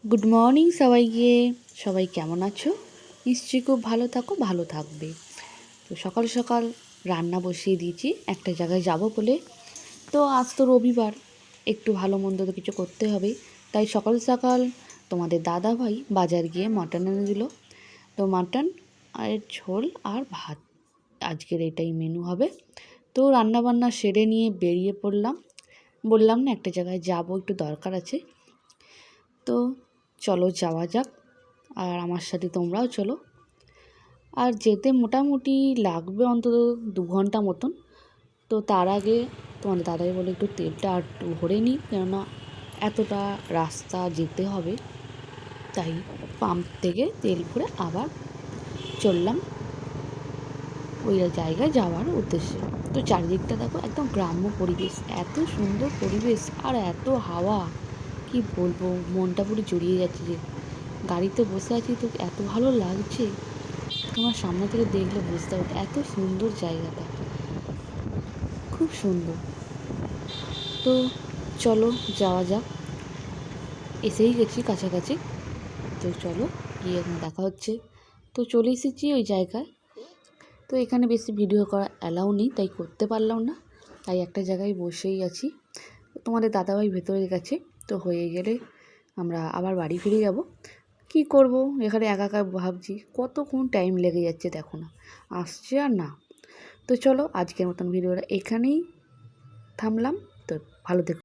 Good morning সবাইকে। সবাই কেমন আছো? নিশ্চয়ই খুব ভালো থাকো, ভালো থাকবে। তো সকাল সকাল রান্না বসিয়ে দিয়েছি একটা জায়গায় যাব বলে। তো আজ তো রবিবার, একটু ভালো মন্দ তো কিছু করতে হবে। তাই সকাল সকাল তোমাদের দাদা ভাই বাজার গিয়ে মাটন এনে দিল। তো মাটন আর ঝোল আর ভাত, আজকের এটাই মেনু হবে। তো রান্নাবান্না সেরে নিয়ে বেরিয়ে পড়লাম। বললাম না একটা জায়গায় যাব, একটু দরকার আছে। তো চলো যাওয়া যাক, আর আমার সাথে তোমরাও চলো। আর যেতে মোটামুটি লাগবে অন্তত 2 ঘন্টা মতন। তো তার আগে তোমার দাদাই বলে একটু তেলটা আর একটু ভরে নিই, কেননা এতটা রাস্তা যেতে হবে। তাই পাম্প থেকে তেল ভরে আবার চললাম ওই জায়গায় যাওয়ার উদ্দেশ্যে। তো চারিদিকটা দেখো, একদম গ্রাম্য পরিবেশ, এত সুন্দর পরিবেশ আর এত হাওয়া, কি বলবো, মনটা পুরো জড়িয়ে যাচ্ছে। যে গাড়িতে বসে আছি তো এত ভালো লাগছে, তোমার সামনে থেকে দেখলে বুঝতে পারবে এত সুন্দর জায়গাটা, খুব সুন্দর। তো চলো যাওয়া যাক, এসেই গেছি কাছাকাছি। তো চলো গিয়ে এখন দেখা হচ্ছে। তো চলে এসেছি ওই জায়গায়। তো এখানে বেশি ভিডিও করা অ্যালাউ নেই, তাই করতে পারলাম না। তাই একটা জায়গায় বসেই আছি। তোমাদের দাদাভাই ভেতরে গেছে, তো হয়ে গেলে আমরা আবার বাড়ি ফিরে যাব। কি করব, এখানে একা একা ভাবছি কতক্ষণ টাইম লেগে যাচ্ছে, দেখো না আসছে আর না। তো চলো আজকের মতন ভিডিওটা এখানেই থামলাম। তো ভালো থেকো।